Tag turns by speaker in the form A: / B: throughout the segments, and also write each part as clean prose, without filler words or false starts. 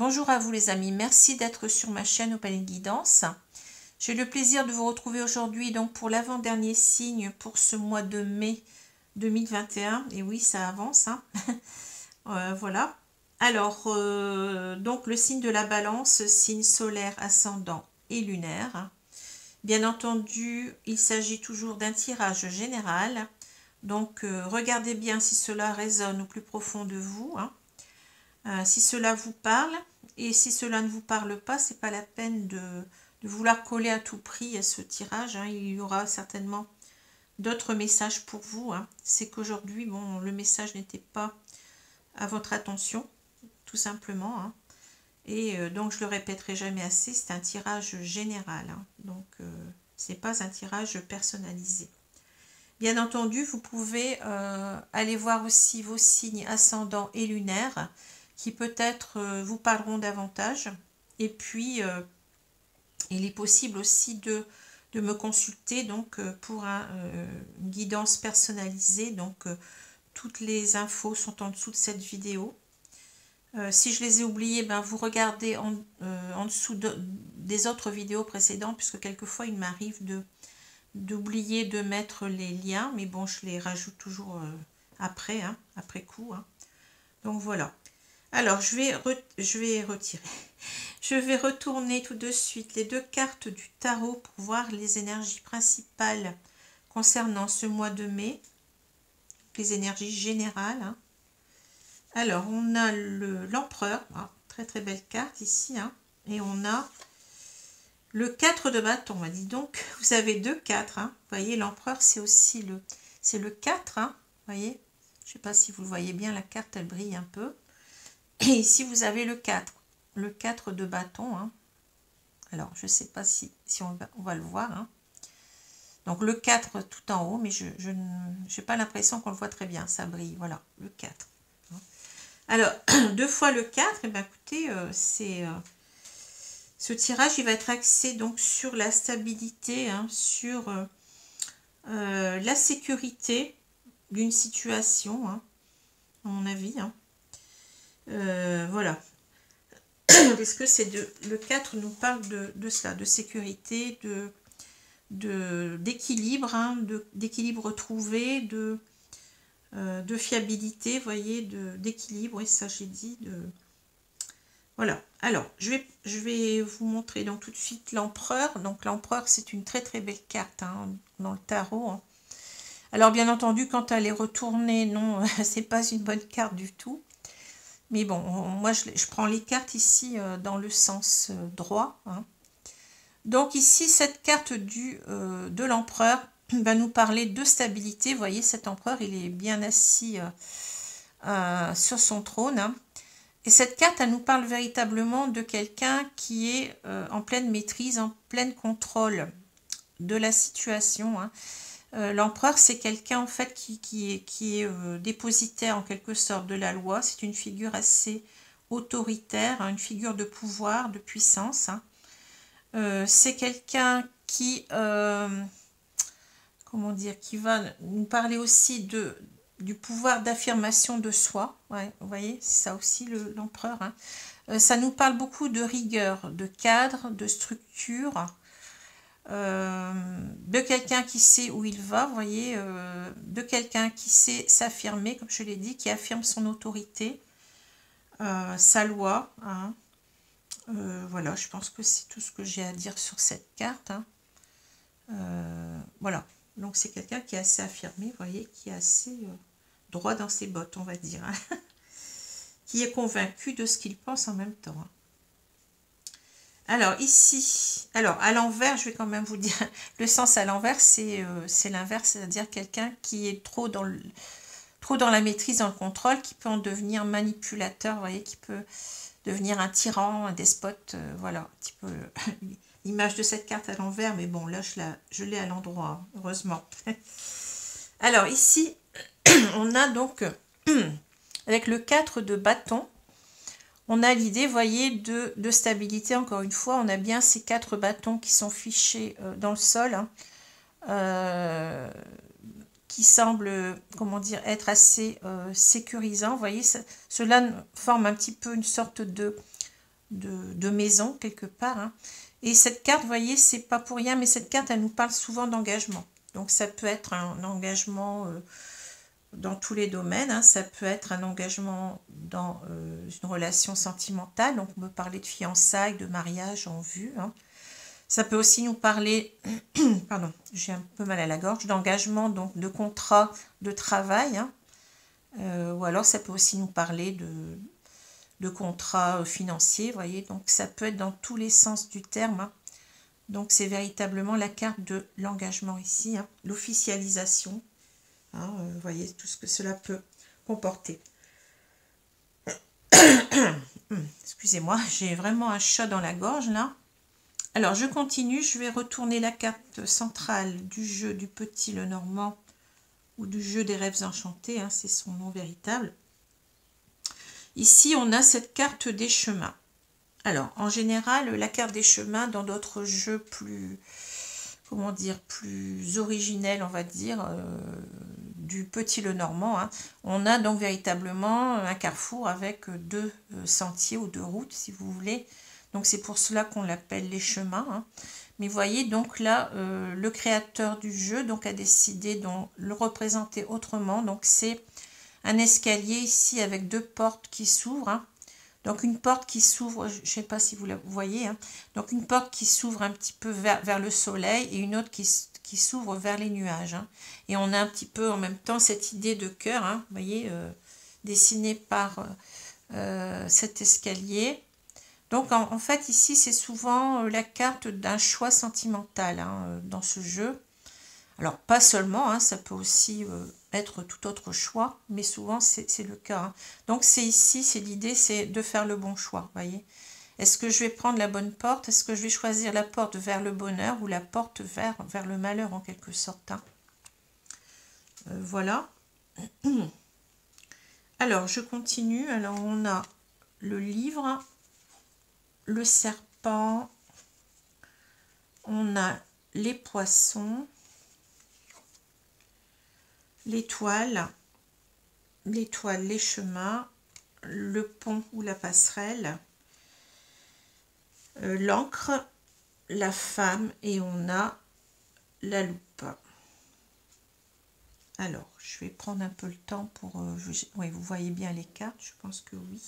A: Bonjour à vous les amis, merci d'être sur ma chaîne Opaline Guidance. J'ai le plaisir de vous retrouver aujourd'hui donc pour l'avant-dernier signe pour ce mois de mai 2021. Et oui, ça avance, hein. Voilà. Alors, donc le signe de la balance, signe solaire, ascendant et lunaire. Bien entendu, il s'agit toujours d'un tirage général. Donc, regardez bien si cela résonne au plus profond de vous, hein. Si cela vous parle, et si cela ne vous parle pas, c'est pas la peine de vouloir coller à tout prix à ce tirage, hein. Il y aura certainement d'autres messages pour vous, hein. C'est qu'aujourd'hui, bon, le message n'était pas à votre attention, tout simplement, hein. Et donc, je le répéterai jamais assez, c'est un tirage général, hein. Donc, c'est pas un tirage personnalisé. Bien entendu, vous pouvez aller voir aussi vos signes ascendants et lunaires qui peut-être vous parleront davantage. Et puis, il est possible aussi de me consulter donc pour une guidance personnalisée. Donc, toutes les infos sont en dessous de cette vidéo. Si je les ai oubliées, ben, vous regardez en dessous des autres vidéos précédentes, puisque quelquefois il m'arrive d'oublier de mettre les liens, mais bon, je les rajoute toujours après, hein, après coup, hein. Donc voilà. Alors, je vais retirer. Je vais retourner tout de suite les deux cartes du tarot pour voir les énergies principales concernant ce mois de mai, les énergies générales, hein. Alors, on a l'empereur, très très belle carte ici, hein, et on a le 4 de bâton. Dis donc, vous avez deux 4, hein. Vous voyez, l'empereur, c'est aussi le 4, hein. Vous voyez, je ne sais pas si vous le voyez bien, la carte, elle brille un peu. Et ici, vous avez le 4 de bâton, hein. Alors, je ne sais pas si on va le voir, hein. Donc, le 4 tout en haut, mais je n'ai pas l'impression qu'on le voit très bien. Ça brille, voilà, le 4. Alors, deux fois le 4, et bien, écoutez, ce tirage, il va être axé donc sur la stabilité, hein, sur la sécurité d'une situation, hein, à mon avis, hein. Voilà. Parce que le 4 nous parle de cela, de sécurité, d'équilibre, hein, d'équilibre trouvé, de fiabilité, vous voyez, d'équilibre, et ça j'ai dit, voilà. Alors, je vais vous montrer donc tout de suite l'empereur. Donc l'empereur, c'est une très très belle carte, hein, dans le tarot, hein. Alors bien entendu, quand elle est retournée, non, c'est pas une bonne carte du tout. Mais bon, moi je prends les cartes ici dans le sens droit, hein. Donc ici, cette carte de l'empereur va nous parler de stabilité. Vous voyez, cet empereur, il est bien assis sur son trône, hein. Et cette carte, elle nous parle véritablement de quelqu'un qui est en pleine maîtrise, en plein contrôle de la situation, hein. L'empereur, c'est quelqu'un en fait qui est dépositaire en quelque sorte de la loi. C'est une figure assez autoritaire, hein, une figure de pouvoir, de puissance, hein. C'est quelqu'un qui, comment dire, qui va nous parler aussi du pouvoir d'affirmation de soi. Ouais, vous voyez, c'est ça aussi l'empereur, hein. Ça nous parle beaucoup de rigueur, de cadre, de structure, de quelqu'un qui sait où il va, vous voyez, de quelqu'un qui sait s'affirmer, comme je l'ai dit, qui affirme son autorité, sa loi, hein. Voilà, je pense que c'est tout ce que j'ai à dire sur cette carte, hein. Voilà, donc c'est quelqu'un qui est assez affirmé, vous voyez, qui est assez droit dans ses bottes, on va dire, hein. Qui est convaincu de ce qu'il pense en même temps, hein. Alors ici, alors à l'envers, je vais quand même vous dire, le sens à l'envers, c'est l'inverse, c'est-à-dire quelqu'un qui est trop dans la maîtrise, dans le contrôle, qui peut en devenir manipulateur, vous voyez, qui peut devenir un tyran, un despote, voilà, un petit peu l'image de cette carte à l'envers, mais bon, là, je l'ai à l'endroit, hein, heureusement. Alors, ici, on a donc, avec le 4 de bâton, on a l'idée, vous voyez, de stabilité, encore une fois, on a bien ces 4 bâtons qui sont fichés dans le sol, hein, qui semblent, comment dire, être assez sécurisants, vous voyez, cela forme un petit peu une sorte de maison quelque part. Hein. Et cette carte, vous voyez, c'est pas pour rien, mais cette carte, elle nous parle souvent d'engagement. Donc ça peut être un engagement dans tous les domaines. Hein. Ça peut être un engagement dans une relation sentimentale. Donc on peut parler de fiançailles, de mariage en vue. Hein. Ça peut aussi nous parler, pardon, j'ai un peu mal à la gorge, d'engagement, donc de contrat de travail. Hein. Ou alors ça peut aussi nous parler de contrats financiers, vous voyez. Donc ça peut être dans tous les sens du terme. Hein. Donc c'est véritablement la carte de l'engagement ici, hein. L'officialisation. Hein, vous voyez tout ce que cela peut comporter. Excusez-moi, j'ai vraiment un chat dans la gorge là. Alors, je continue, je vais retourner la carte centrale du jeu du Petit Lenormand ou du jeu des rêves enchantés, hein, c'est son nom véritable. Ici, on a cette carte des chemins. Alors, en général, la carte des chemins, dans d'autres jeux plus, comment dire, plus originels, on va dire, du Petit Lenormand, hein, on a donc véritablement un carrefour avec deux sentiers ou deux routes, si vous voulez. Donc c'est pour cela qu'on l'appelle les chemins. Hein. Mais vous voyez, donc là, le créateur du jeu donc, a décidé de le représenter autrement. Donc c'est un escalier ici avec deux portes qui s'ouvrent. Hein. Donc une porte qui s'ouvre, je ne sais pas si vous la voyez, hein. Donc une porte qui s'ouvre un petit peu vers le soleil et une autre qui s'ouvre vers les nuages. Hein. Et on a un petit peu en même temps cette idée de cœur, hein, vous voyez, dessinée par cet escalier. Donc en fait ici c'est souvent la carte d'un choix sentimental hein, dans ce jeu. Alors pas seulement, hein, ça peut aussi être tout autre choix, mais souvent c'est le cas. Hein. Donc c'est ici, c'est l'idée, c'est de faire le bon choix, voyez. Est-ce que je vais prendre la bonne porte? Est-ce que je vais choisir la porte vers le bonheur ou la porte vers le malheur en quelque sorte hein. Voilà. Alors je continue, alors on a le livre, le serpent, on a les poissons, l'étoile, les chemins, le pont ou la passerelle, l'encre, la femme et on a la loupe. Alors, je vais prendre un peu le temps pour... oui, vous voyez bien les cartes, je pense que oui.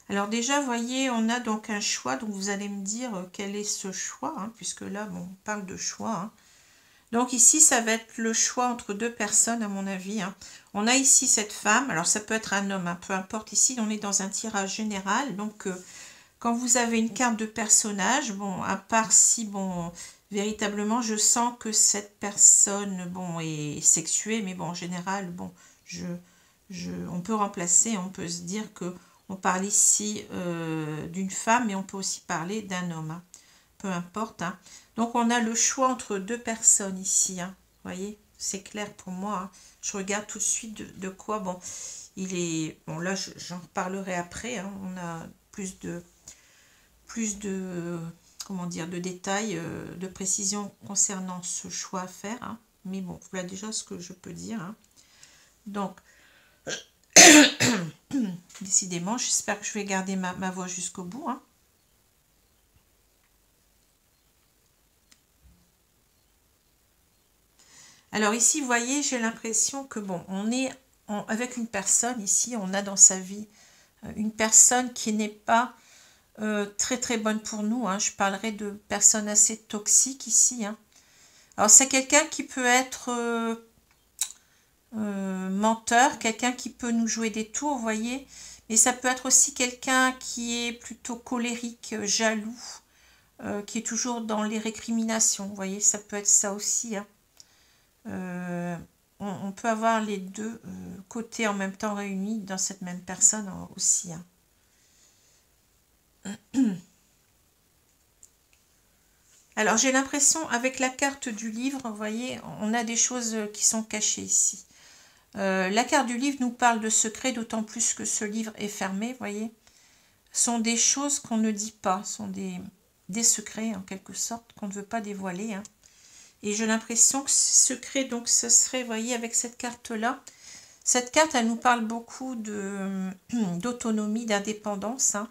A: Alors déjà, vous voyez, on a donc un choix, donc vous allez me dire quel est ce choix, hein, puisque là, bon, on parle de choix. Hein. Donc ici, ça va être le choix entre deux personnes, à mon avis. Hein. On a ici cette femme, alors ça peut être un homme, hein, peu importe. Ici, on est dans un tirage général, donc quand vous avez une carte de personnage, bon, à part si, bon, véritablement, je sens que cette personne, bon, est sexuée, mais bon, en général, bon, on peut remplacer, on peut se dire que on parle ici d'une femme, mais on peut aussi parler d'un homme. Hein. Peu importe. Hein. Donc, on a le choix entre deux personnes ici. Hein. Vous voyez, c'est clair pour moi. Hein. Je regarde tout de suite de quoi. Bon, il est... Bon, là, j'en reparlerai après. Hein. On a plus de comment dire, de détails, de précision concernant ce choix à faire. Hein. Mais bon, voilà déjà ce que je peux dire. Hein. Donc, décidément, j'espère que je vais garder ma voix jusqu'au bout. Hein. Alors ici, vous voyez, j'ai l'impression que, bon, on est avec une personne, ici, on a dans sa vie une personne qui n'est pas très très bonne pour nous. Hein. Je parlerai de personnes assez toxiques ici. Hein. Alors c'est quelqu'un qui peut être menteur, quelqu'un qui peut nous jouer des tours, vous voyez. Mais ça peut être aussi quelqu'un qui est plutôt colérique, jaloux, qui est toujours dans les récriminations, vous voyez. Ça peut être ça aussi. Hein. On peut avoir les deux côtés en même temps réunis dans cette même personne aussi. Hein. Alors, j'ai l'impression, avec la carte du livre, vous voyez, on a des choses qui sont cachées ici. La carte du livre nous parle de secrets, d'autant plus que ce livre est fermé, vous voyez. Ce sont des choses qu'on ne dit pas, ce sont des secrets, en quelque sorte, qu'on ne veut pas dévoiler. Hein. Et j'ai l'impression que ces secrets, donc, ce serait, vous voyez, avec cette carte-là. Cette carte, elle nous parle beaucoup d'autonomie, d'indépendance. Hein.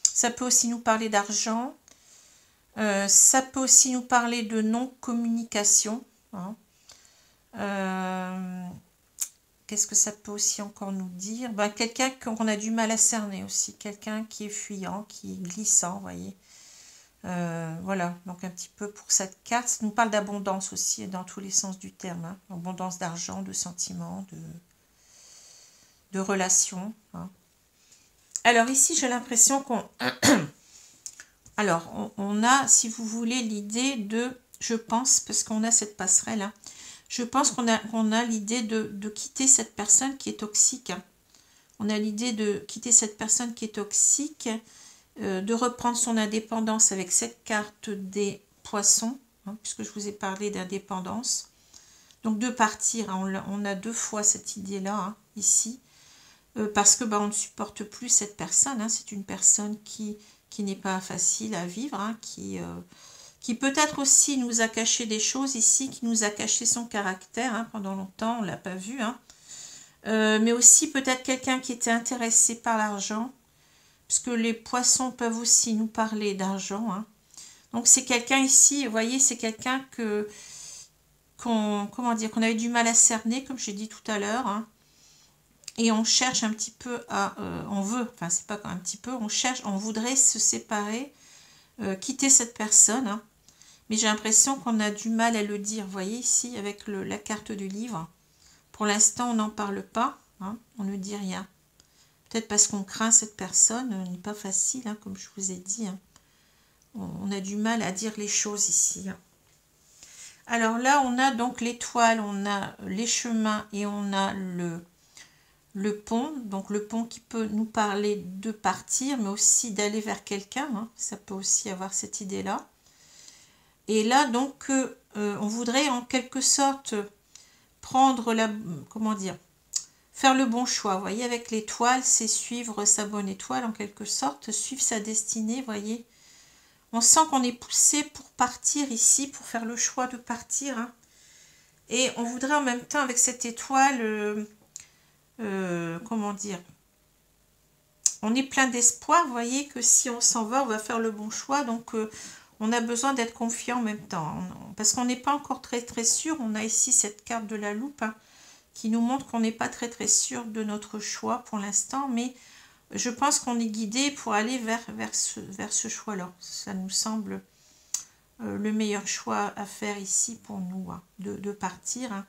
A: Ça peut aussi nous parler d'argent. Ça peut aussi nous parler de non-communication. Hein. Qu'est-ce que ça peut aussi encore nous dire? Ben, quelqu'un qu'on a du mal à cerner aussi. Quelqu'un qui est fuyant, qui est glissant, vous voyez. Voilà, donc un petit peu pour cette carte. Ça nous parle d'abondance aussi, dans tous les sens du terme. Hein. Abondance d'argent, de sentiments, de relations. Hein. Alors ici, j'ai l'impression qu'on... Alors, on a, si vous voulez, l'idée de... Je pense, parce qu'on a cette passerelle, hein, je pense qu'on a l'idée de quitter cette personne qui est toxique. Hein. On a l'idée de quitter cette personne qui est toxique, de reprendre son indépendance avec cette carte des poissons, hein, puisque je vous ai parlé d'indépendance. Donc de partir, hein, on a deux fois cette idée-là, hein, ici, parce que on ne supporte plus cette personne. Hein, c'est une personne qui n'est pas facile à vivre, hein, qui peut-être aussi nous a caché des choses ici, qui nous a caché son caractère. Hein, pendant longtemps, on ne l'a pas vu. Hein. Mais aussi peut-être quelqu'un qui était intéressé par l'argent, puisque les poissons peuvent aussi nous parler d'argent. Hein. Donc c'est quelqu'un ici, vous voyez, c'est quelqu'un qu'on avait du mal à cerner, comme j'ai dit tout à l'heure. Hein. Et on cherche un petit peu à... on veut, enfin c'est pas un petit peu, on voudrait se séparer, quitter cette personne. Hein. Mais j'ai l'impression qu'on a du mal à le dire, vous voyez ici, avec la carte du livre. Pour l'instant, on n'en parle pas, hein, on ne dit rien. Peut-être parce qu'on craint cette personne, ce n'est pas facile, hein, comme je vous ai dit. Hein. On a du mal à dire les choses ici. Hein. Alors là, on a donc l'étoile, on a les chemins et on a le pont. Donc le pont qui peut nous parler de partir, mais aussi d'aller vers quelqu'un. Hein. Ça peut aussi avoir cette idée-là. Et là, donc, on voudrait en quelque sorte prendre faire le bon choix. Vous voyez, avec l'étoile, c'est suivre sa bonne étoile en quelque sorte, suivre sa destinée, vous voyez. On sent qu'on est poussé pour partir ici, pour faire le choix de partir. Hein. Et on voudrait en même temps, avec cette étoile, on est plein d'espoir, vous voyez, que si on s'en va, on va faire le bon choix. Donc, on a besoin d'être confiant en même temps. Parce qu'on n'est pas encore très très sûr. On a ici cette carte de la loupe, hein, qui nous montre qu'on n'est pas très très sûr de notre choix pour l'instant, mais je pense qu'on est guidé pour aller vers ce choix-là. Ça nous semble le meilleur choix à faire ici pour nous, hein, de partir. Hein.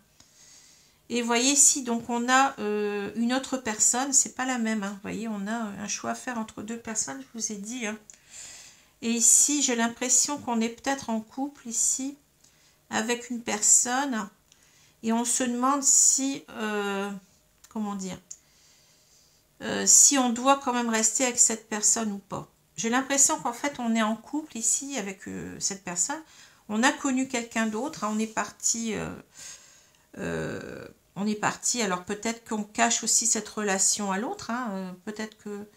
A: Et vous voyez ici, donc on a une autre personne, c'est pas la même. Hein, vous voyez, on a un choix à faire entre deux personnes, je vous ai dit. Hein. Et ici, j'ai l'impression qu'on est peut-être en couple ici, avec une personne. Et on se demande si, si on doit quand même rester avec cette personne ou pas. J'ai l'impression qu'en fait, on est en couple ici avec cette personne. On a connu quelqu'un d'autre. Hein, on est parti. Alors peut-être qu'on cache aussi cette relation à l'autre. Hein, peut-être que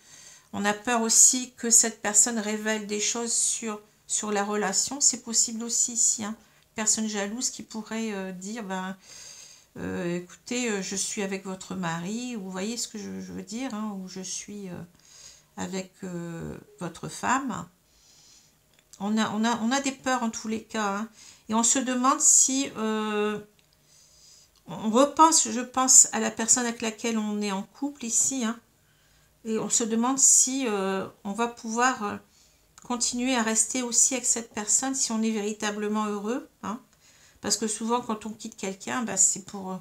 A: on a peur aussi que cette personne révèle des choses sur la relation. C'est possible aussi ici. Hein, personne jalouse qui pourrait dire, écoutez, je suis avec votre mari, ou vous voyez ce que je veux dire, hein, ou je suis avec votre femme. On a des peurs en tous les cas. Hein, et on se demande si... on repense, je pense, à la personne avec laquelle on est en couple ici. Hein, et on se demande si on va pouvoir continuer à rester aussi avec cette personne, si on est véritablement heureux. Hein. Parce que souvent, quand on quitte quelqu'un, c'est pour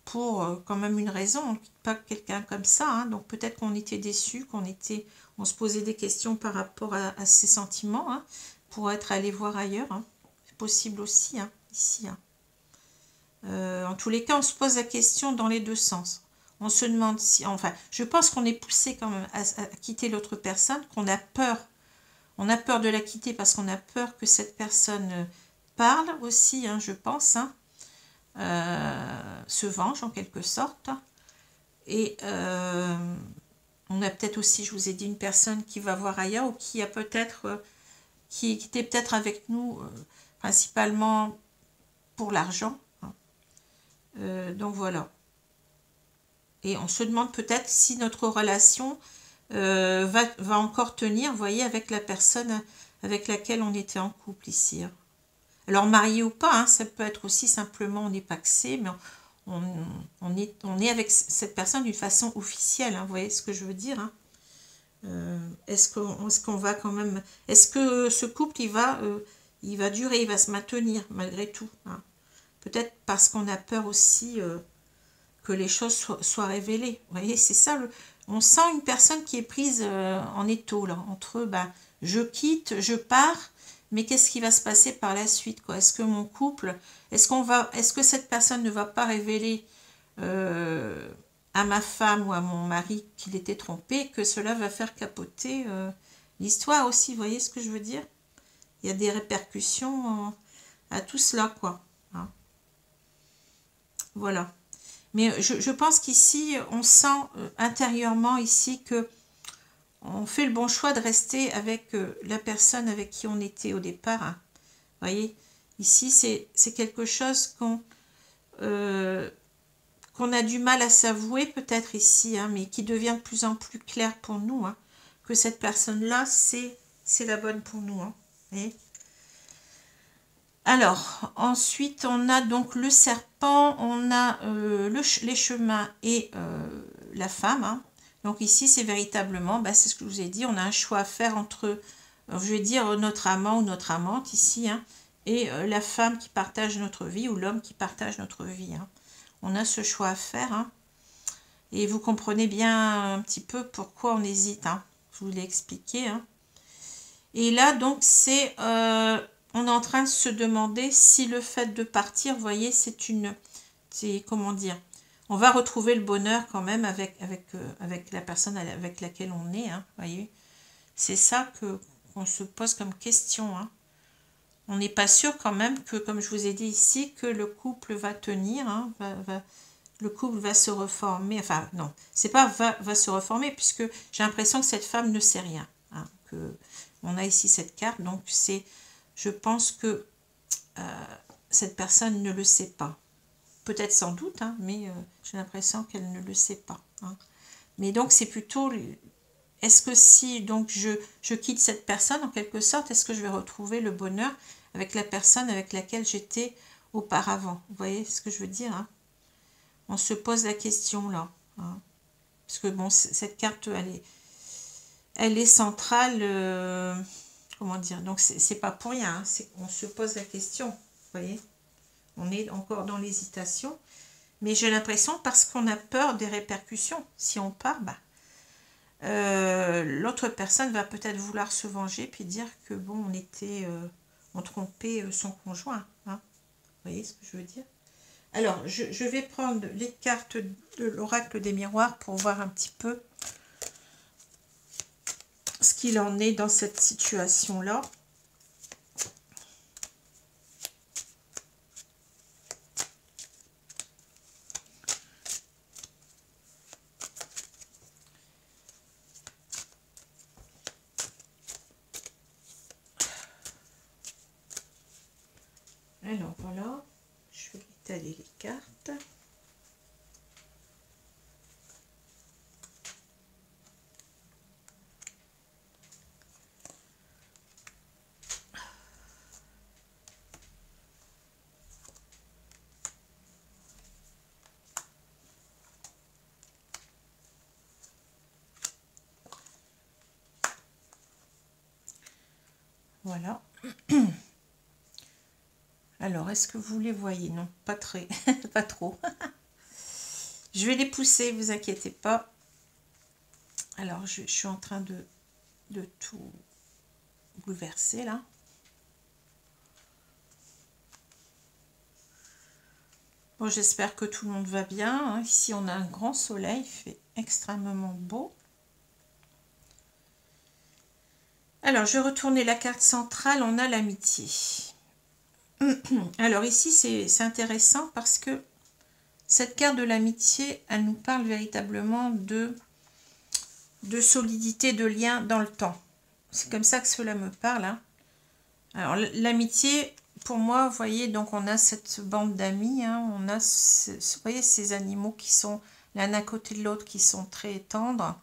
A: quand même une raison. On ne quitte pas quelqu'un comme ça. Hein. Donc peut-être qu'on était déçu, on se posait des questions par rapport à ses sentiments, hein, pour être allé voir ailleurs. Hein. C'est possible aussi, hein, ici. Hein. En tous les cas, on se pose la question dans les deux sens. On se demande si... Enfin, je pense qu'on est poussé quand même à quitter l'autre personne, qu'on a peur On a peur de la quitter parce qu'on a peur que cette personne parle aussi, hein, je pense, hein, se venge en quelque sorte. Et on a peut-être aussi, je vous ai dit, une personne qui va voir ailleurs ou qui a peut-être, qui était peut-être avec nous principalement pour l'argent. Hein. Donc voilà. Et on se demande peut-être si notre relation va encore tenir, vous voyez, avec la personne avec laquelle on était en couple ici. Hein. Alors marié ou pas, hein, ça peut être aussi simplement on est pacsé, mais on est avec cette personne d'une façon officielle, hein, vous voyez ce que je veux dire, hein. Est-ce qu'on va quand même, est-ce que ce couple il va durer, il va se maintenir malgré tout, hein. Peut-être parce qu'on a peur aussi que les choses soient révélées, vous voyez, c'est ça, on sent une personne qui est prise en étau, là, entre je quitte, je pars, mais qu'est-ce qui va se passer par la suite, quoi? Est-ce que mon couple, est-ce que cette personne ne va pas révéler à ma femme ou à mon mari qu'il était trompé, que cela va faire capoter l'histoire aussi, vous voyez ce que je veux dire? Il y a des répercussions à tout cela, quoi. Hein. Voilà. Mais je pense qu'ici, on sent intérieurement ici que on fait le bon choix de rester avec la personne avec qui on était au départ. Hein. Vous voyez, ici, c'est quelque chose qu'on a du mal à s'avouer peut-être ici, hein, mais qui devient de plus en plus clair pour nous, hein, que cette personne-là, c'est la bonne pour nous. Hein, voyez. Alors, ensuite, on a donc le serpent, on a les chemins et la femme. Hein. Donc ici, c'est véritablement, c'est ce que je vous ai dit, on a un choix à faire entre, je vais dire, notre amant ou notre amante ici, hein, et la femme qui partage notre vie ou l'homme qui partage notre vie. Hein. On a ce choix à faire. Hein. Et vous comprenez bien un petit peu pourquoi on hésite. Hein. Je vous l'ai expliqué. Hein. Et là, donc, c'est... on est en train de se demander si le fait de partir, vous voyez, c'est comment dire, on va retrouver le bonheur quand même avec la personne avec laquelle on est, hein, voyez. C'est ça qu'on se pose comme question. Hein. On n'est pas sûr quand même que, comme je vous ai dit ici, que le couple va tenir, hein, le couple va se reformer, enfin non, c'est pas va se reformer, puisque j'ai l'impression que cette femme ne sait rien. Hein, on a ici cette carte, donc je pense que cette personne ne le sait pas. Peut-être sans doute, hein, mais j'ai l'impression qu'elle ne le sait pas. Hein. Mais donc c'est plutôt, est-ce que si donc je quitte cette personne en quelque sorte, est-ce que je vais retrouver le bonheur avec la personne avec laquelle j'étais auparavant? Vous voyez ce que je veux dire, hein? On se pose la question là. Hein. Parce que bon, cette carte, elle est centrale, comment dire, donc c'est pas pour rien, hein, on se pose la question, vous voyez, on est encore dans l'hésitation, mais j'ai l'impression parce qu'on a peur des répercussions, si on part, l'autre personne va peut-être vouloir se venger, puis dire que bon, on trompait son conjoint, hein, vous voyez ce que je veux dire? Alors, je vais prendre les cartes de l'oracle des miroirs pour voir un petit peu ce qu'il en est dans cette situation-là. Alors voilà, je vais étaler les cartes. Voilà. Alors, est-ce que vous les voyez? Non, pas très, pas trop. Je vais les pousser, vous inquiétez pas. Alors, je suis en train de tout bouleverser là. Bon, j'espère que tout le monde va bien. Hein. Ici, on a un grand soleil, il fait extrêmement beau. Alors, je vais retourner la carte centrale, on a l'amitié. Alors ici, c'est intéressant parce que cette carte de l'amitié, elle nous parle véritablement de solidité, de lien dans le temps. C'est comme ça que cela me parle. Hein. Alors, l'amitié, pour moi, vous voyez, donc on a cette bande d'amis, hein, on a, vous voyez, ces animaux qui sont l'un à côté de l'autre, qui sont très tendres.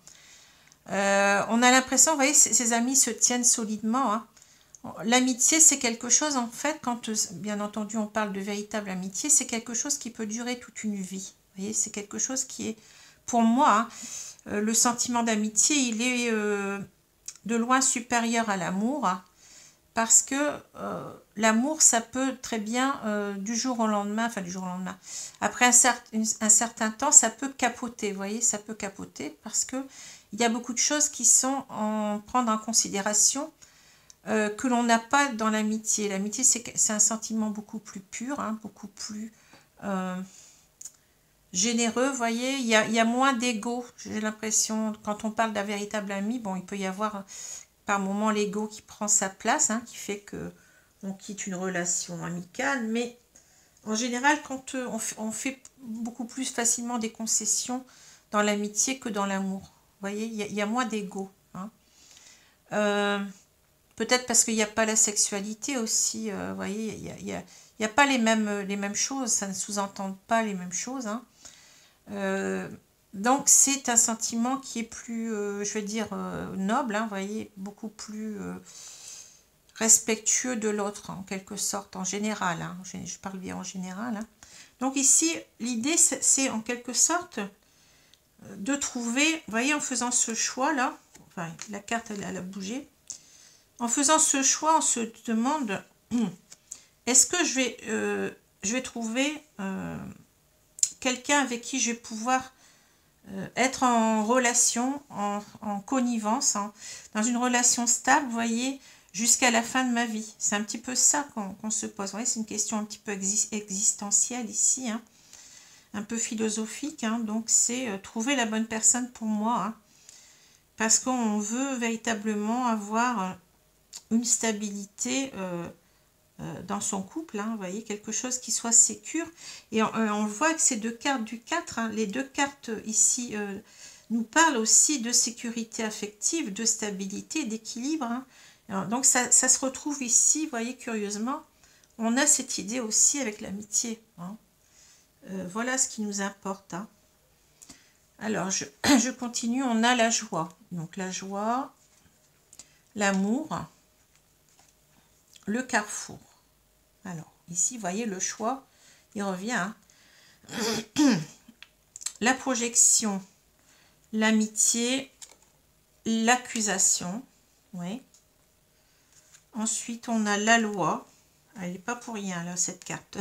A: On a l'impression, vous voyez, ces amis se tiennent solidement. Hein. L'amitié, c'est quelque chose, en fait, quand, bien entendu, on parle de véritable amitié, c'est quelque chose qui peut durer toute une vie. Vous voyez, c'est quelque chose qui est, pour moi, hein, le sentiment d'amitié, il est de loin supérieur à l'amour, hein, parce que l'amour, ça peut très bien, du jour au lendemain, enfin du jour au lendemain, après un certain temps, ça peut capoter, vous voyez, ça peut capoter, parce que il y a beaucoup de choses qui sont à prendre en considération, que l'on n'a pas dans l'amitié. L'amitié, c'est un sentiment beaucoup plus pur, hein, beaucoup plus généreux, vous voyez. Il y a moins d'ego, j'ai l'impression. Quand on parle d'un véritable ami, bon, il peut y avoir par moment l'ego qui prend sa place, hein, qui fait que on quitte une relation amicale, mais en général, quand on fait beaucoup plus facilement des concessions dans l'amitié que dans l'amour. Vous voyez, il y a moins d'ego. Hein. Peut-être parce qu'il n'y a pas la sexualité aussi, vous voyez, il y a pas les mêmes choses, ça ne sous-entend pas les mêmes choses. Hein. Donc c'est un sentiment qui est plus, je veux dire, noble, hein, vous voyez, beaucoup plus respectueux de l'autre, en quelque sorte, en général. Hein, je parle bien en général. Hein. Donc ici, l'idée, c'est en quelque sorte de trouver, vous voyez, en faisant ce choix-là, enfin, la carte, elle a bougé. En faisant ce choix, on se demande, est-ce que je vais trouver quelqu'un avec qui je vais pouvoir être en relation, en connivence, hein, dans une relation stable, vous voyez, jusqu'à la fin de ma vie. C'est un petit peu ça qu'on se pose. Vous voyez, c'est une question un petit peu existentielle ici, hein, un peu philosophique. Hein, donc, c'est trouver la bonne personne pour moi, hein, parce qu'on veut véritablement avoir une stabilité dans son couple, hein, vous voyez, quelque chose qui soit sécure. Et on voit que ces deux cartes du 4, hein, les deux cartes ici nous parlent aussi de sécurité affective, de stabilité, d'équilibre. Hein. Donc ça se retrouve ici, vous voyez, curieusement, on a cette idée aussi avec l'amitié. Hein. Voilà ce qui nous importe. Hein. Alors, je continue, on a la joie. Donc la joie, l'amour, le carrefour. Alors, ici, vous voyez, le choix, il revient. Hein. La projection, l'amitié, l'accusation. Oui. Ensuite, on a la loi. Elle n'est pas pour rien, là, cette carte.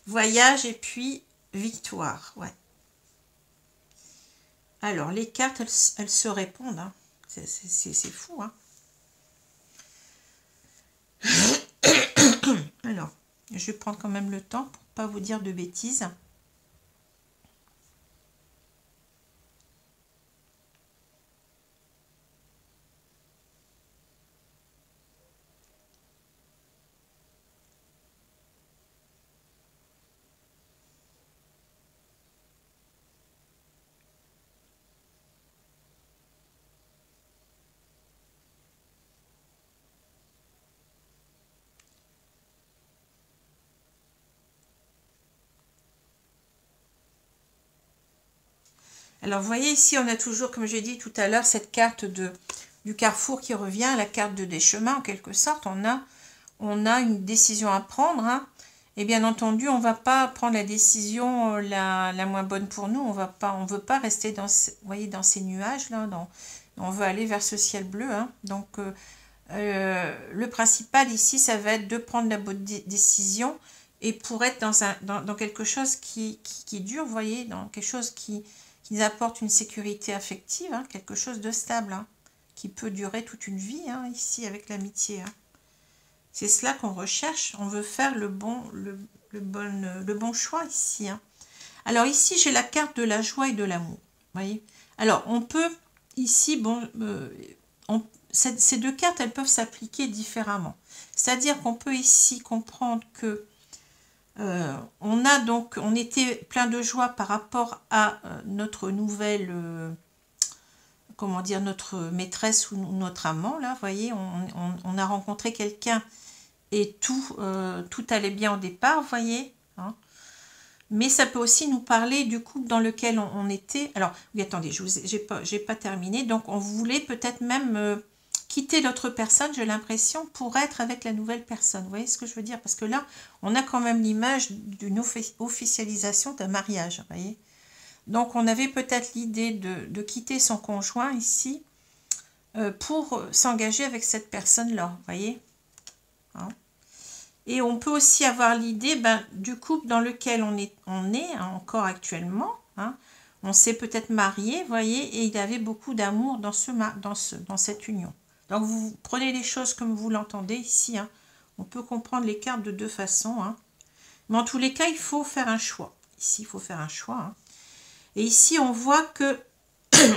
A: Voyage et puis victoire. Ouais. Alors, les cartes, elles se répondent. Hein. C'est fou. Hein. Alors, je vais prendre quand même le temps pour ne pas vous dire de bêtises. Alors, vous voyez ici, on a toujours, comme j'ai dit tout à l'heure, cette carte du carrefour qui revient, la carte des chemins, en quelque sorte. On a une décision à prendre. Hein. Et bien entendu, on ne va pas prendre la décision la moins bonne pour nous. On ne veut pas rester dans, vous voyez, dans ces nuages-là. On veut aller vers ce ciel bleu. Hein. Donc, le principal ici, ça va être de prendre la bonne décision et pour être dans quelque chose qui dure, vous voyez, dans quelque chose qui nous apporte une sécurité affective, hein, quelque chose de stable, hein, qui peut durer toute une vie, hein, ici, avec l'amitié. Hein. C'est cela qu'on recherche, on veut faire le bon choix ici. Hein. Alors ici, j'ai la carte de la joie et de l'amour, voyez. Alors, on peut, ici, bon, ces deux cartes, elles peuvent s'appliquer différemment. C'est-à-dire qu'on peut ici comprendre que on était plein de joie par rapport à notre nouvelle, comment dire, notre maîtresse ou notre amant, là, vous voyez, on a rencontré quelqu'un et tout allait bien au départ, vous voyez, hein. Mais ça peut aussi nous parler du couple dans lequel on était. Alors, oui, attendez, j'ai pas terminé. Donc, on voulait peut-être même quitter l'autre personne, j'ai l'impression, pour être avec la nouvelle personne. Vous voyez ce que je veux dire? Parce que là, on a quand même l'image d'une officialisation d'un mariage, vous voyez. Donc, on avait peut-être l'idée de quitter son conjoint ici pour s'engager avec cette personne-là, vous voyez, hein. Et on peut aussi avoir l'idée du couple dans lequel on est hein, encore actuellement, hein. On s'est peut-être marié, vous voyez, et il avait beaucoup d'amour dans cette union. Donc, vous prenez les choses comme vous l'entendez ici, hein. On peut comprendre les cartes de deux façons, hein. Mais en tous les cas, il faut faire un choix. Ici, il faut faire un choix, hein. Et ici, on voit que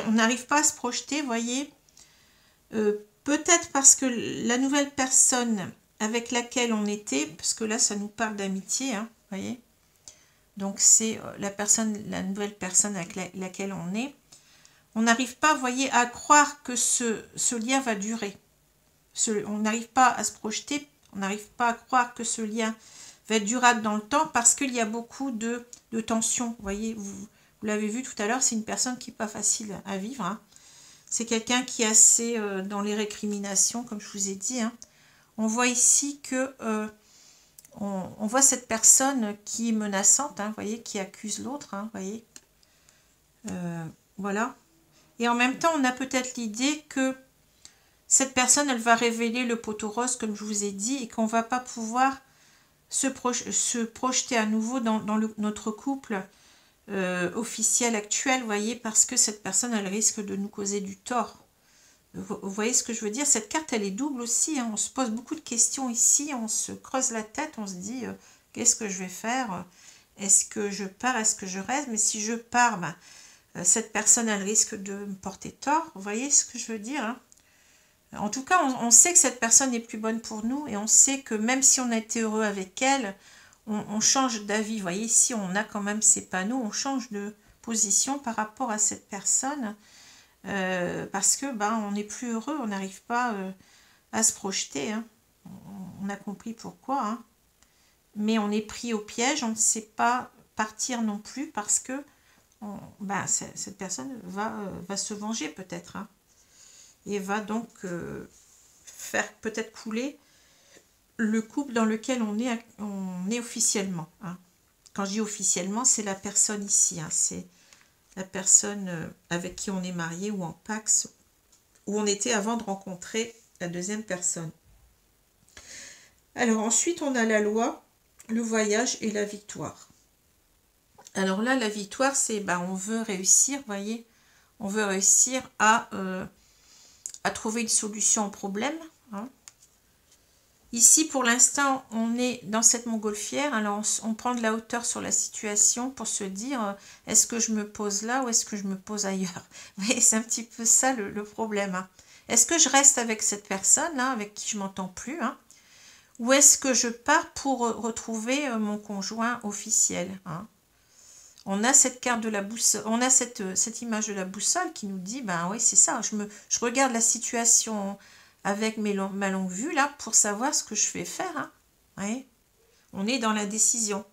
A: on n'arrive pas à se projeter, vous voyez. Peut-être parce que la nouvelle personne avec laquelle on était, parce que là, ça nous parle d'amitié, hein, vous voyez. Donc, c'est la nouvelle personne avec laquelle on est. On n'arrive pas, vous voyez, à croire que ce lien va durer. On n'arrive pas à se projeter, on n'arrive pas à croire que ce lien va être durable dans le temps parce qu'il y a beaucoup de tensions. Vous voyez, vous l'avez vu tout à l'heure, c'est une personne qui n'est pas facile à vivre, hein. C'est quelqu'un qui est assez dans les récriminations, comme je vous ai dit, hein. On voit ici que on voit cette personne qui est menaçante, hein, vous voyez, qui accuse l'autre, hein, vous voyez. Voilà. Et en même temps, on a peut-être l'idée que cette personne, elle va révéler le poteau rose, comme je vous ai dit, et qu'on ne va pas pouvoir se projeter à nouveau dans notre couple officiel actuel, vous voyez, parce que cette personne, elle risque de nous causer du tort. Vous voyez ce que je veux dire? Cette carte, elle est double aussi, hein. On se pose beaucoup de questions ici, on se creuse la tête, on se dit, qu'est-ce que je vais faire? Est-ce que je pars? Est-ce que je reste? Mais si je pars, cette personne, elle risque de me porter tort. Vous voyez ce que je veux dire, hein? En tout cas, on sait que cette personne est plus bonne pour nous et on sait que même si on a été heureux avec elle, on change d'avis. Vous voyez, ici, on a quand même ces panneaux, on change de position par rapport à cette personne. Parce que on n'est plus heureux, on n'arrive pas à se projeter, hein. On a compris pourquoi, hein. Mais on est pris au piège, on ne sait pas partir non plus parce que cette personne va se venger peut-être, hein, et va donc faire peut-être couler le couple dans lequel on est officiellement, hein. Quand je dis officiellement, c'est la personne ici, hein, c'est la personne avec qui on est marié ou en pax, où on était avant de rencontrer la deuxième personne. Alors ensuite, on a la loi, le voyage et la victoire. Alors là, la victoire, c'est on veut réussir, vous voyez, on veut réussir à trouver une solution au problème, hein. Ici, pour l'instant, on est dans cette montgolfière. Alors, on prend de la hauteur sur la situation pour se dire, est-ce que je me pose là ou est-ce que je me pose ailleurs? Vous voyez, c'est un petit peu ça le problème, hein. Est-ce que je reste avec cette personne, là, avec qui je ne m'entends plus, hein, ou est-ce que je pars pour retrouver mon conjoint officiel, hein? On a cette carte de la boussole, on a cette image de la boussole qui nous dit, oui, c'est ça, je regarde la situation avec ma longue vue, là, pour savoir ce que je vais faire, hein. Ouais. On est dans la décision.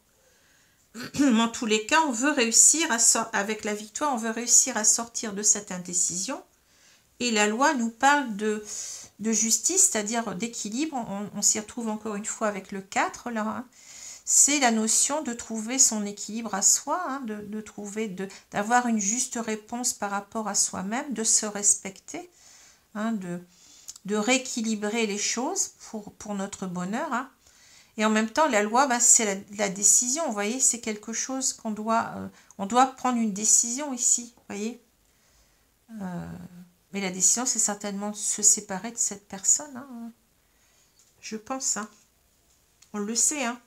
A: En tous les cas, on veut réussir avec la victoire, on veut réussir à sortir de cette indécision. Et la loi nous parle de justice, c'est-à-dire d'équilibre. On s'y retrouve encore une fois avec le 4, là, hein. C'est la notion de trouver son équilibre à soi, hein, d'avoir une juste réponse par rapport à soi-même, de se respecter, hein, de rééquilibrer les choses pour notre bonheur, hein. Et en même temps, la loi, c'est la décision, vous voyez, c'est quelque chose qu'on doit, on doit prendre une décision ici, vous voyez. Mais la décision, c'est certainement de se séparer de cette personne, hein. Je pense, hein. On le sait, hein.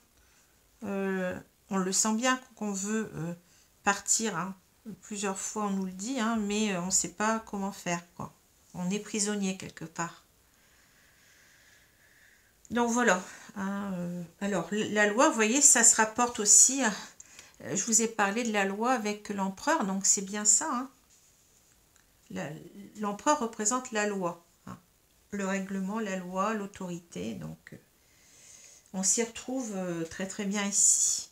A: On le sent bien qu'on veut partir, hein. Plusieurs fois, on nous le dit, hein, mais on ne sait pas comment faire, quoi. On est prisonnier quelque part. Donc voilà. Alors, la loi, vous voyez, ça se rapporte aussi à... Je vous ai parlé de la loi avec l'empereur, donc c'est bien ça. Hein. L'empereur représente la loi. Hein. Le règlement, la loi, l'autorité. Donc, on s'y retrouve très très bien ici.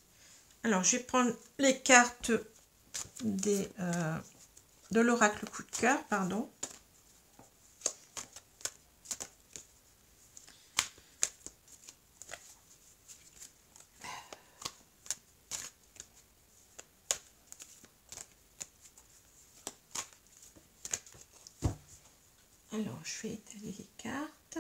A: Alors, je vais prendre les cartes de l'oracle coup de cœur, pardon. Alors, je vais étaler les cartes.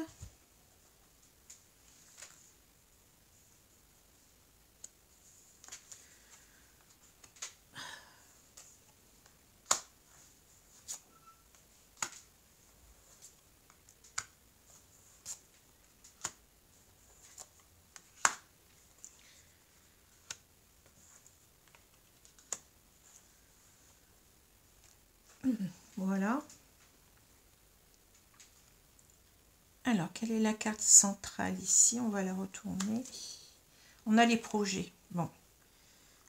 A: Voilà. Alors, quelle est la carte centrale ici? On va la retourner. On a les projets. Bon.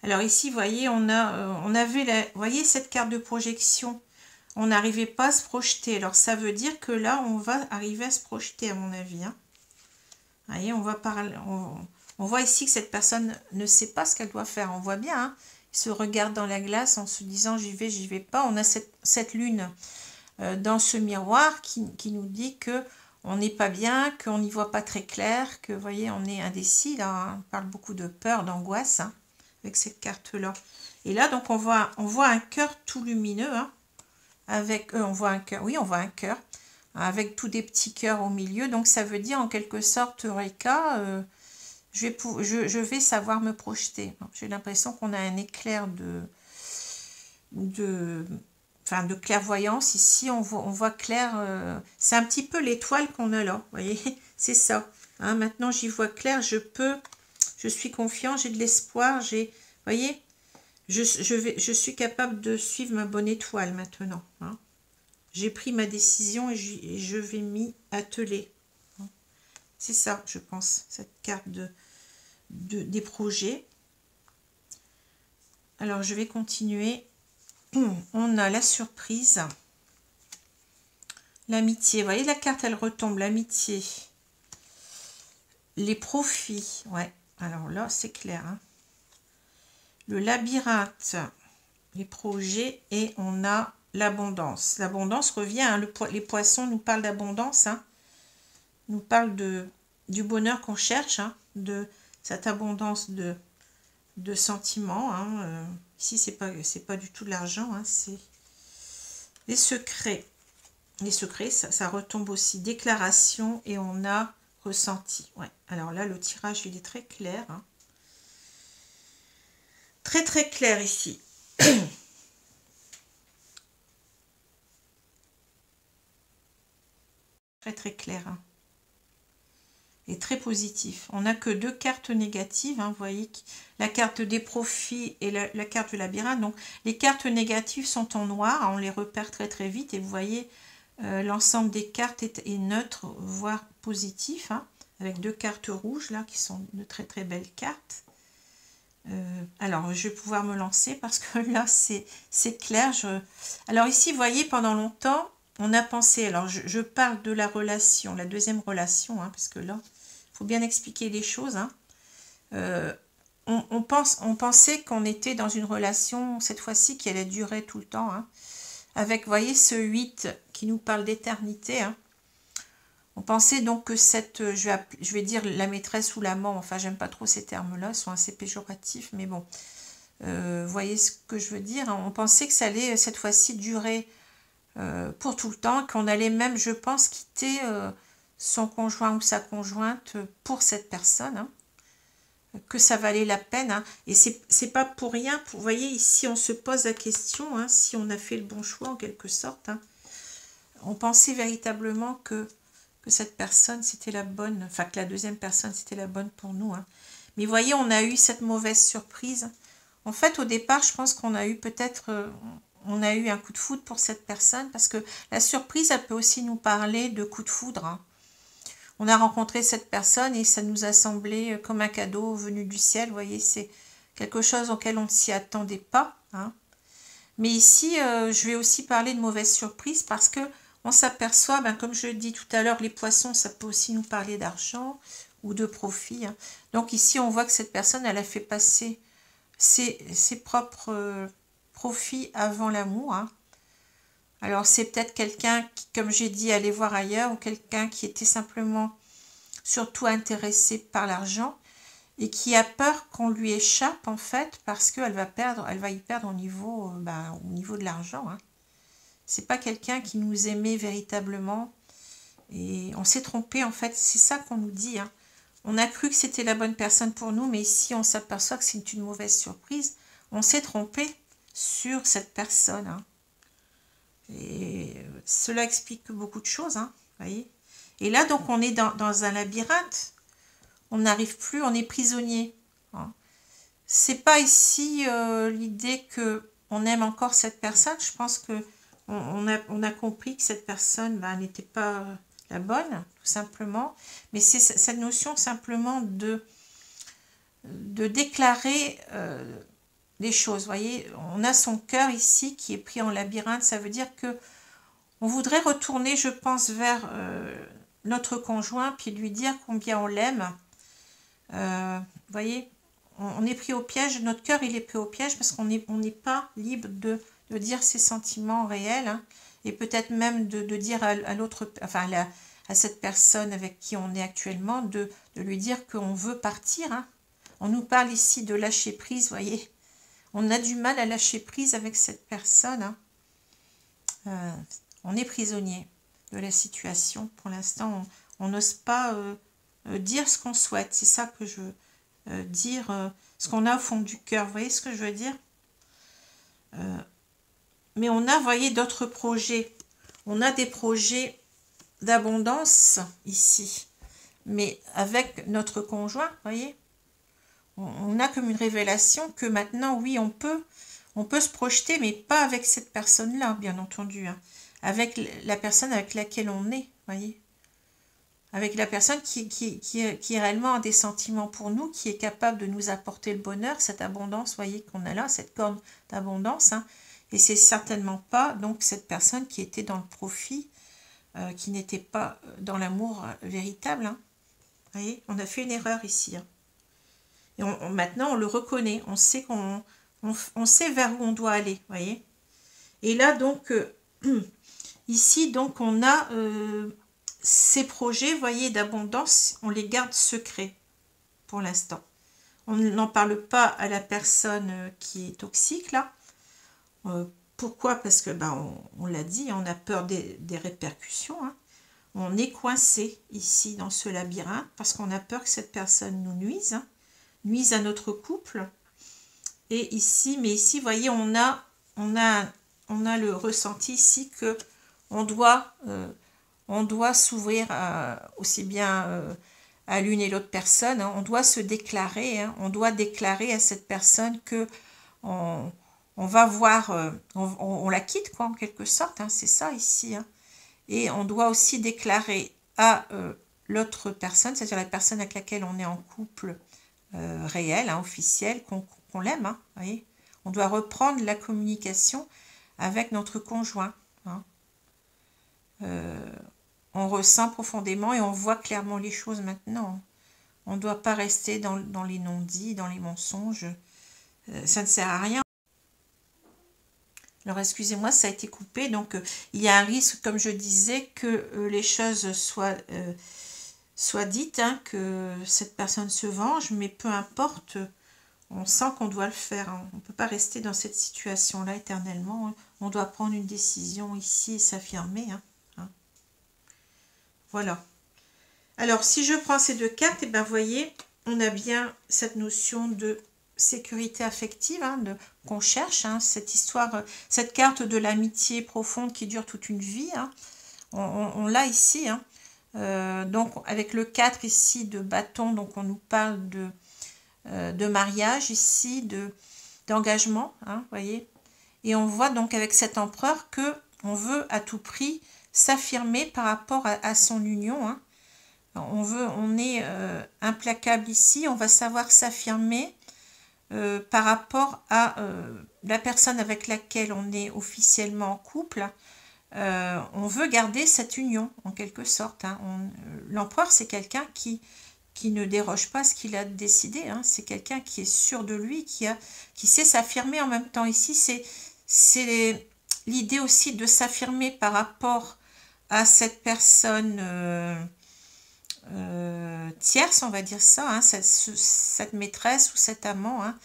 A: Alors ici, vous voyez, on avait vous voyez cette carte de projection. On n'arrivait pas à se projeter. Alors, ça veut dire que là, on va arriver à se projeter, à mon avis. Hein. Vous voyez, on va parler... On voit ici que cette personne ne sait pas ce qu'elle doit faire. On voit bien, hein, il se regarde dans la glace en se disant j'y vais pas. On a cette lune dans ce miroir qui nous dit que on n'est pas bien, qu'on n'y voit pas très clair, que vous voyez, on est indécis. Là, hein, on parle beaucoup de peur, d'angoisse hein, avec cette carte-là. Et là, donc, on voit un cœur tout lumineux. Hein, avec, on voit un cœur, oui, on voit un cœur avec tous des petits cœurs au milieu. Donc, ça veut dire en quelque sorte, Eureka, je vais savoir me projeter. J'ai l'impression qu'on a un éclair de clairvoyance. Ici, on voit clair. C'est un petit peu l'étoile qu'on a là. Vous voyez, c'est ça. Hein, maintenant, j'y vois clair. Je suis confiant, j'ai de l'espoir. Vous voyez, je suis capable de suivre ma bonne étoile maintenant. Hein. J'ai pris ma décision et je vais m'y atteler. C'est ça, je pense, cette carte des projets. Alors, je vais continuer. On a la surprise. L'amitié. Vous voyez, la carte, elle retombe. L'amitié. Les profits. Ouais, alors là, c'est clair. Hein. Le labyrinthe. Les projets. Et on a l'abondance. L'abondance revient. Hein. Les poissons nous parlent d'abondance. Hein. Nous parlent du bonheur qu'on cherche. Hein. De cette abondance de sentiments. Hein. Ici, c'est pas du tout de l'argent. Hein. C'est les secrets. Les secrets, ça retombe aussi. Déclaration et on a ressenti. Ouais. Alors là, le tirage, il est très clair. Hein. Très, très clair ici. Très, très clair. Hein. Et très positif. On n'a que 2 cartes négatives. Hein. Vous voyez, la carte des profits et la carte du labyrinthe. Donc, les cartes négatives sont en noir. Hein. On les repère très, très vite. Et vous voyez... l'ensemble des cartes est neutre, voire positif, hein, avec 2 cartes rouges là qui sont de très très belles cartes. Alors je vais pouvoir me lancer parce que là c'est clair. Alors ici vous voyez pendant longtemps on a pensé, alors je parle de la relation, la deuxième relation, hein, parce que là il faut bien expliquer les choses. Hein. On pensait qu'on était dans une relation cette fois-ci qui allait durer tout le temps. Hein. Avec, vous voyez, ce 8 qui nous parle d'éternité. Hein. On pensait donc que cette, je vais dire la maîtresse ou l'amant, enfin, j'aime pas trop ces termes-là, ils sont assez péjoratifs, mais bon, vous voyez ce que je veux dire. Hein. On pensait que ça allait, cette fois-ci, durer pour tout le temps, qu'on allait même, je pense, quitter son conjoint ou sa conjointe pour cette personne. Hein. Que ça valait la peine. Hein. Et c'est pas pour rien. Vous voyez, ici, on se pose la question, hein, si on a fait le bon choix, en quelque sorte. Hein. On pensait véritablement que cette personne, c'était la bonne. Enfin, que la deuxième personne, c'était la bonne pour nous. Hein. Mais vous voyez, on a eu cette mauvaise surprise. En fait, au départ, je pense qu'on a eu peut-être... on a eu un coup de foudre pour cette personne, parce que la surprise, elle peut aussi nous parler de coup de foudre, hein. On a rencontré cette personne et ça nous a semblé comme un cadeau venu du ciel. Vous voyez, c'est quelque chose auquel on ne s'y attendait pas, hein. Mais ici, je vais aussi parler de mauvaise surprise parce que on s'aperçoit, ben, comme je l'ai dit tout à l'heure, les poissons, ça peut aussi nous parler d'argent ou de profit, hein. Donc ici, on voit que cette personne, elle a fait passer ses propres profits avant l'amour, hein. Alors, c'est peut-être quelqu'un qui, comme j'ai dit, allait voir ailleurs, ou quelqu'un qui était simplement surtout intéressé par l'argent et qui a peur qu'on lui échappe, en fait, parce qu'elle va perdre, elle va y perdre au niveau de l'argent, hein. C'est pas quelqu'un qui nous aimait véritablement et on s'est trompé, en fait, c'est ça qu'on nous dit, hein. On a cru que c'était la bonne personne pour nous, mais ici, on s'aperçoit que c'est une mauvaise surprise. On s'est trompé sur cette personne, hein. Et cela explique beaucoup de choses, hein, voyez. Et là, donc, on est dans un labyrinthe. On n'arrive plus, on est prisonnier, hein. C'est pas ici l'idée que on aime encore cette personne. Je pense que on a compris que cette personne n'était pas la bonne, tout simplement. Mais c'est cette notion simplement de déclarer les choses. Vous voyez, on a son cœur ici qui est pris en labyrinthe. Ça veut dire que on voudrait retourner, je pense, vers notre conjoint, puis lui dire combien on l'aime. Vous voyez, on est pris au piège, notre cœur il est pris au piège parce qu'on n'est pas libre de dire ses sentiments réels, hein, et peut-être même de dire à l'autre, enfin à cette personne avec qui on est actuellement, de lui dire qu'on veut partir, hein. On nous parle ici de lâcher prise, vous voyez. On a du mal à lâcher prise avec cette personne, hein. On est prisonnier de la situation. Pour l'instant, on n'ose pas dire ce qu'on souhaite. C'est ça que je veux dire, ce qu'on a au fond du cœur. Vous voyez ce que je veux dire? Mais on a, vous voyez, d'autres projets. On a des projets d'abondance ici. Mais avec notre conjoint, vous voyez, on a comme une révélation que maintenant, oui, on peut se projeter, mais pas avec cette personne-là, bien entendu, hein. Avec la personne avec laquelle on est, voyez. Avec la personne qui réellement a des sentiments pour nous, qui est capable de nous apporter le bonheur, cette abondance, voyez, qu'on a là, cette corne d'abondance, hein. Et c'est certainement pas, donc, cette personne qui était dans le profit, qui n'était pas dans l'amour véritable, hein. Voyez, on a fait une erreur ici, hein. Et maintenant, on le reconnaît, on sait on sait vers où on doit aller, voyez. Et là, donc, ici, donc, on a ces projets, voyez, d'abondance, on les garde secrets pour l'instant. On n'en parle pas à la personne qui est toxique, là. Pourquoi? Parce que, on l'a dit, on a peur des répercussions, hein. On est coincé ici dans ce labyrinthe parce qu'on a peur que cette personne nous nuise, hein, nuise à notre couple. Et ici, mais ici, vous voyez, on a le ressenti ici que on doit s'ouvrir aussi bien à l'une et l'autre personne, hein. On doit se déclarer, hein. On doit déclarer à cette personne que on va voir, on la quitte, quoi, en quelque sorte, hein. C'est ça ici, hein. Et on doit aussi déclarer à l'autre personne, c'est-à-dire la personne avec laquelle on est en couple réel, hein, officiel, qu'on l'aime, hein, voyez. On doit reprendre la communication avec notre conjoint, hein. On ressent profondément et on voit clairement les choses maintenant. On ne doit pas rester dans les non-dits, dans les mensonges. Ça ne sert à rien. Alors, excusez-moi, ça a été coupé. Donc, il y a un risque, comme je disais, que les choses soient dites, hein, que cette personne se venge, mais peu importe, on sent qu'on doit le faire, hein. On ne peut pas rester dans cette situation-là éternellement, hein. On doit prendre une décision ici et s'affirmer, hein. Voilà. Alors, si je prends ces deux cartes, et ben, voyez, on a bien cette notion de sécurité affective, hein, qu'on cherche, hein, cette histoire, cette carte de l'amitié profonde qui dure toute une vie, hein. On l'a ici, hein. Donc, avec le 4 ici de bâton, donc on nous parle de mariage ici, d'engagement, hein, voyez. Et on voit donc avec cet empereur que on veut à tout prix s'affirmer par rapport à son union. Hein. On est implacable ici, on va savoir s'affirmer par rapport à la personne avec laquelle on est officiellement en couple. On veut garder cette union en quelque sorte. Hein. L'empereur, c'est quelqu'un qui ne déroge pas à ce qu'il a décidé. Hein. C'est quelqu'un qui est sûr de lui, qui sait s'affirmer en même temps. Ici, c'est l'idée aussi de s'affirmer par rapport à cette personne tierce, on va dire ça, hein, cette maîtresse ou cet amant, hein,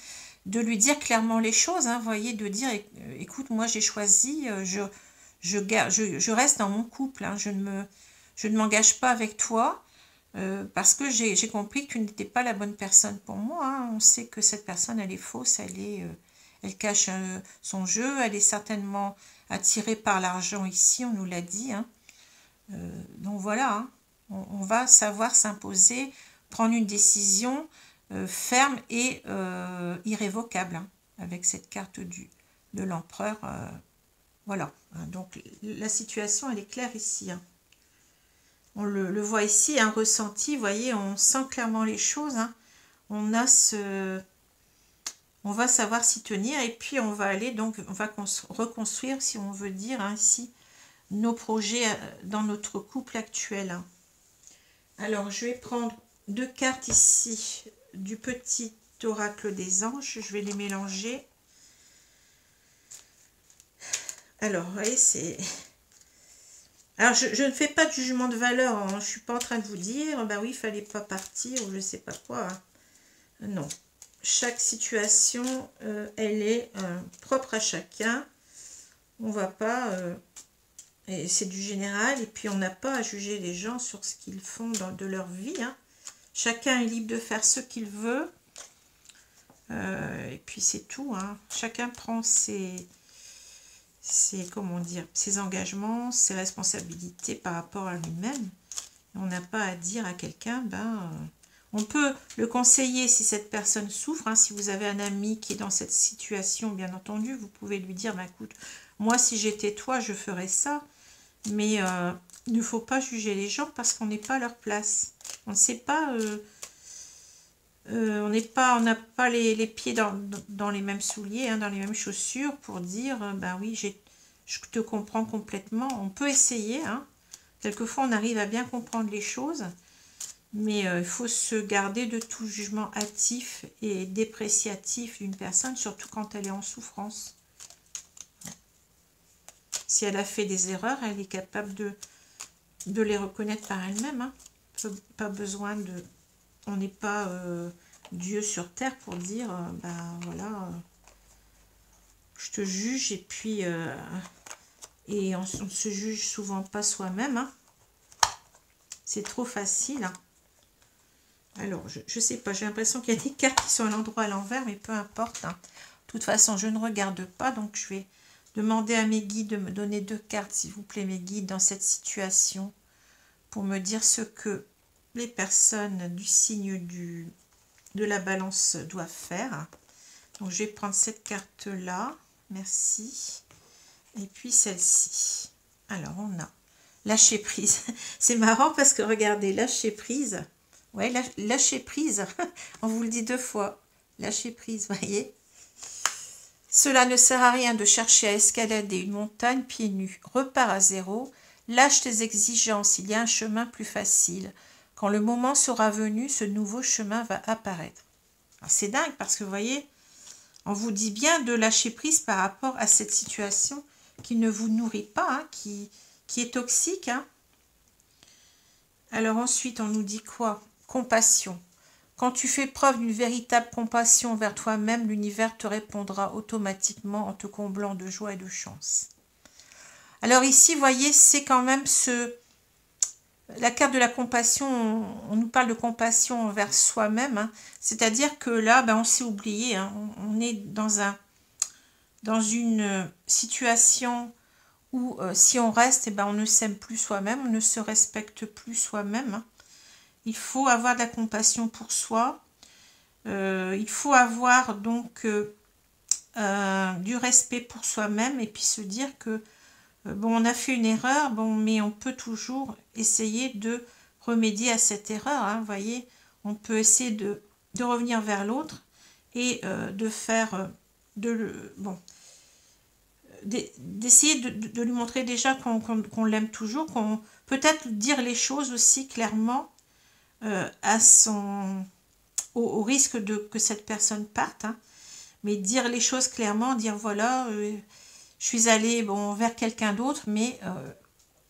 A: de lui dire clairement les choses, hein, voyez, de dire, écoute, moi j'ai choisi, je reste dans mon couple, hein, je ne m'engage pas avec toi, parce que j'ai compris que tu n'étais pas la bonne personne pour moi. Hein. On sait que cette personne, elle est fausse, elle cache son jeu, elle est certainement attirée par l'argent ici, on nous l'a dit. Hein. Donc voilà, hein. On va savoir s'imposer, prendre une décision ferme et irrévocable, hein, avec cette carte de l'empereur. Voilà, hein. Donc la situation, elle est claire ici. Hein. On le voit ici, un ressenti, vous voyez, on sent clairement les choses. Hein. On va savoir s'y tenir et puis on va aller, donc on va reconstruire, si on veut dire, hein, ici, nos projets dans notre couple actuel. Hein. Alors, je vais prendre 2 cartes ici du petit oracle des anges. Je vais les mélanger. Alors, vous voyez, c'est... Alors, je ne fais pas de jugement de valeur. Hein. Je ne suis pas en train de vous dire, bah oui, il ne fallait pas partir ou je ne sais pas quoi. Hein. Non. Chaque situation, elle est propre à chacun. On ne va pas... et c'est du général. Et puis, on n'a pas à juger les gens sur ce qu'ils font de leur vie. Hein. Chacun est libre de faire ce qu'il veut. Et puis, c'est tout. Hein. Chacun prend comment dire, ses engagements, ses responsabilités par rapport à lui-même. On n'a pas à dire à quelqu'un, on peut le conseiller si cette personne souffre. Hein, si vous avez un ami qui est dans cette situation, bien entendu, vous pouvez lui dire, écoute, moi si j'étais toi, je ferais ça. Mais il ne faut pas juger les gens parce qu'on n'est pas à leur place. On ne sait pas... on n'a pas les pieds dans les mêmes souliers, hein, dans les mêmes chaussures pour dire, oui, je te comprends complètement. On peut essayer, hein. Quelquefois on arrive à bien comprendre les choses, mais il faut se garder de tout jugement hâtif et dépréciatif d'une personne, surtout quand elle est en souffrance. Si elle a fait des erreurs, elle est capable de les reconnaître par elle-même. Hein. Pas besoin de... On n'est pas Dieu sur terre pour dire, voilà, je te juge et puis... et on ne se juge souvent pas soi-même. Hein. C'est trop facile. Hein. Alors, je ne sais pas, j'ai l'impression qu'il y a des cartes qui sont à l'endroit à l'envers, mais peu importe. Hein. De toute façon, je ne regarde pas, donc je vais demander à mes guides de me donner 2 cartes, s'il vous plaît, mes guides, dans cette situation, pour me dire ce que les personnes du signe de la balance doivent faire. Donc, je vais prendre cette carte-là. Merci. Et puis celle-ci. Alors, on a lâcher prise. C'est marrant parce que, regardez, lâcher prise. Ouais, lâcher prise. On vous le dit 2 fois. Lâcher prise, voyez. Cela ne sert à rien de chercher à escalader une montagne pieds nus. Repars à zéro. Lâche tes exigences. Il y a un chemin plus facile. Quand le moment sera venu, ce nouveau chemin va apparaître. C'est dingue parce que, vous voyez, on vous dit bien de lâcher prise par rapport à cette situation qui ne vous nourrit pas, hein, qui est toxique. Hein. Alors ensuite, on nous dit quoi? Compassion. Quand tu fais preuve d'une véritable compassion envers toi-même, l'univers te répondra automatiquement en te comblant de joie et de chance. Alors ici, vous voyez, c'est quand même la carte de la compassion, on nous parle de compassion envers soi-même, hein. C'est-à-dire que là, on s'est oublié, hein. On est dans une situation où si on reste, on ne s'aime plus soi-même, on ne se respecte plus soi-même. Hein. Il faut avoir de la compassion pour soi. Il faut avoir donc du respect pour soi-même et puis se dire que bon, on a fait une erreur, bon, mais on peut toujours essayer de remédier à cette erreur, hein, vous voyez, on peut essayer de revenir vers l'autre et de faire, bon, d'essayer de lui montrer déjà qu'on l'aime toujours, qu'on peut-être dire les choses aussi clairement au risque que cette personne parte, hein, mais dire les choses clairement, dire voilà, je suis allée bon, vers quelqu'un d'autre, mais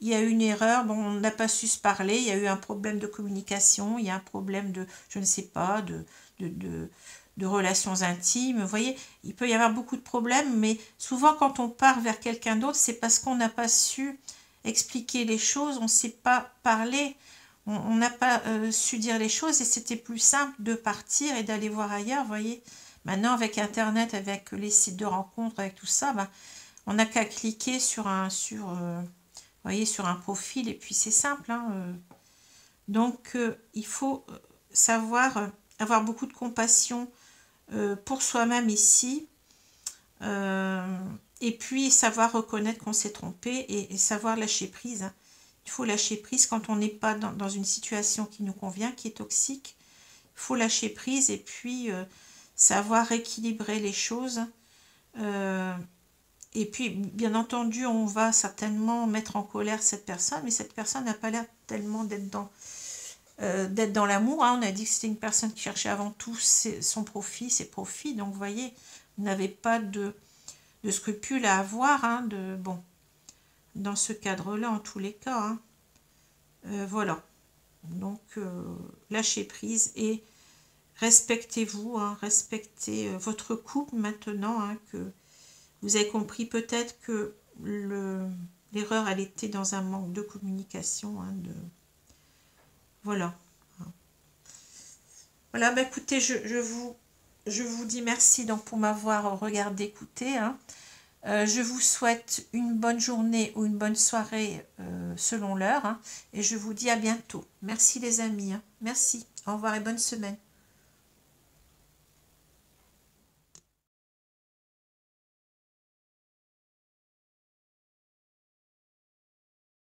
A: il y a eu une erreur, bon, on n'a pas su se parler, il y a eu un problème de communication, il y a un problème de, je ne sais pas, de relations intimes. Vous voyez, il peut y avoir beaucoup de problèmes, mais souvent quand on part vers quelqu'un d'autre, c'est parce qu'on n'a pas su expliquer les choses, on ne sait pas parler, on n'a pas su dire les choses et c'était plus simple de partir et d'aller voir ailleurs, vous voyez. Maintenant, avec Internet, avec les sites de rencontres, avec tout ça, ben, on n'a qu'à cliquer sur un profil et puis c'est simple, hein, donc il faut savoir avoir beaucoup de compassion pour soi-même ici et puis savoir reconnaître qu'on s'est trompé et savoir lâcher prise, hein. Il faut lâcher prise quand on n'est pas dans une situation qui nous convient, qui est toxique. Il faut lâcher prise et puis savoir équilibrer les choses. Et puis, bien entendu, on va certainement mettre en colère cette personne, mais cette personne n'a pas l'air tellement d'être dans l'amour, hein. On a dit que c'était une personne qui cherchait avant tout son profit, ses profits. Donc, vous voyez, vous n'avez pas de scrupules à avoir, hein, bon, dans ce cadre-là, en tous les cas, hein. Voilà. Donc, lâchez prise et respectez-vous, hein, respectez votre couple maintenant, hein, que vous avez compris peut-être que l'erreur, elle était dans un manque de communication, hein, voilà. Voilà, bah écoutez, je vous dis merci donc pour m'avoir regardé, écouté, hein. Je vous souhaite une bonne journée ou une bonne soirée selon l'heure, hein, et je vous dis à bientôt. Merci les amis, hein. Merci, au revoir et bonne semaine.